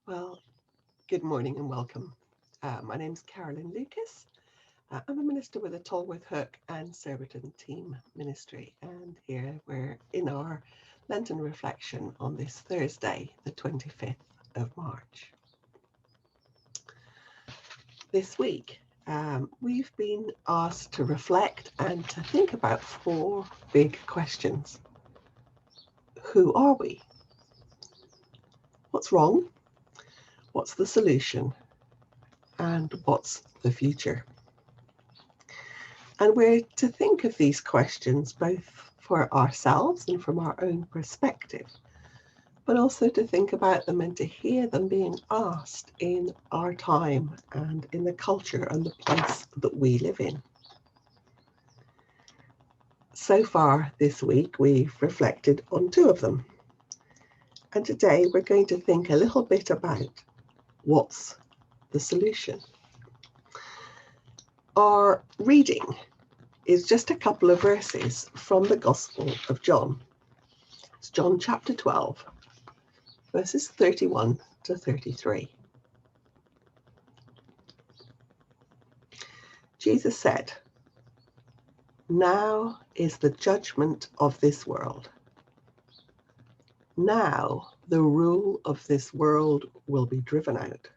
Well, good morning and welcome. My name's Carolyn Lucas. I'm a minister with a Tolworth Hook and Surbiton Team Ministry, and here we're in our Lenten reflection on this Thursday, the 25th of March. This week, we've been asked to reflect and to think about four big questions. Who are we? What's wrong? What's the solution? And what's the future? And we're to think of these questions both for ourselves and from our own perspective, but also to think about them and to hear them being asked in our time and in the culture and the place that we live in. So far this week, we've reflected on two of them. And today we're going to think a little bit about what's the solution. Our reading is just a couple of verses from the Gospel of John. It's John chapter 12, verses 31 to 33. Jesus said, "Now is the judgment of this world. Now the rule of this world will be driven out.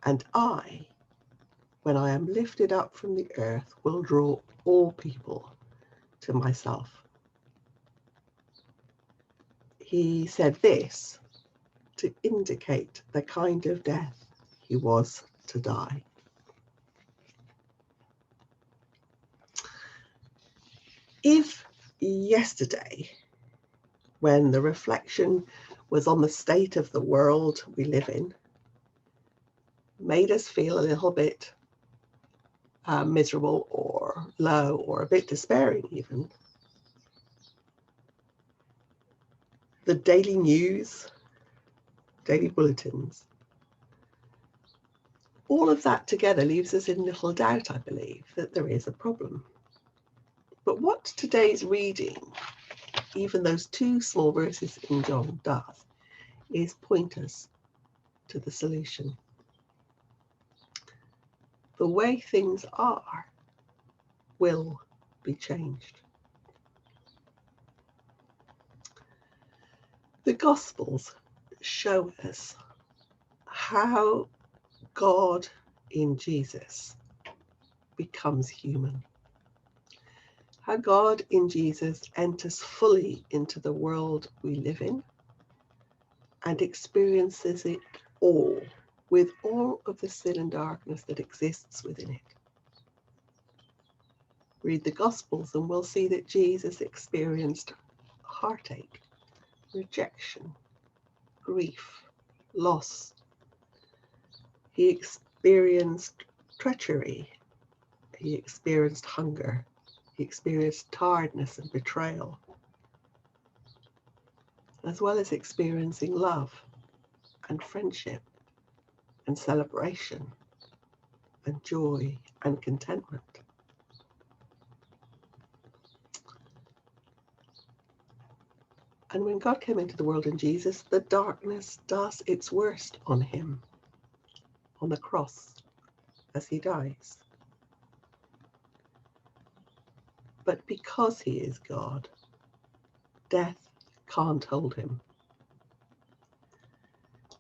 And I, when I am lifted up from the earth, will draw all people to myself." He said this to indicate the kind of death he was to die. If yesterday, when the reflection was on the state of the world we live in, made us feel a little bit miserable or low or a bit despairing even, the daily news, daily bulletins, all of that together leaves us in little doubt, I believe, that there is a problem. But what today's reading, even those two small verses in John, does is point us to the solution. The way things are will be changed. The Gospels show us how God in Jesus becomes human. How God in Jesus enters fully into the world we live in and experiences it all, with all of the sin and darkness that exists within it. Read the Gospels and we'll see that Jesus experienced heartache, rejection, grief, loss. He experienced treachery. He experienced hunger. He experienced tiredness and betrayal, as well as experiencing love and friendship and celebration and joy and contentment. And when God came into the world in Jesus, the darkness does its worst on him, on the cross, as he dies. But because he is God, death can't hold him.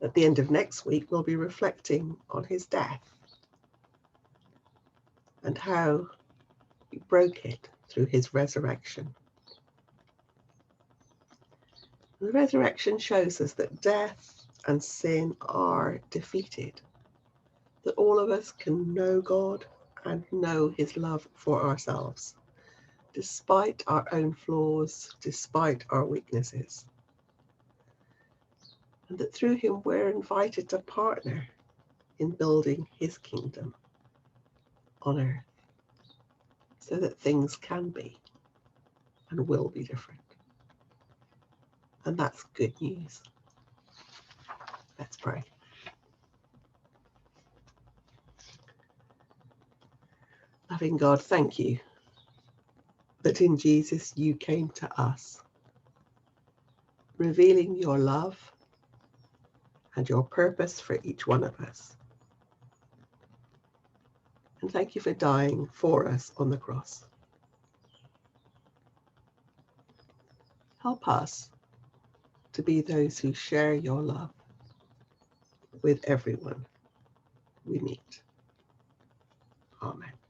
At the end of next week, we'll be reflecting on his death and how he broke it through his resurrection. The resurrection shows us that death and sin are defeated, that all of us can know God and know his love for ourselves, despite our own flaws, despite our weaknesses. And that through him we're invited to partner in building his kingdom on earth so that things can be and will be different. And that's good news. Let's pray. Loving God, thank you that in Jesus you came to us, revealing your love and your purpose for each one of us. And thank you for dying for us on the cross. Help us to be those who share your love with everyone we meet. Amen.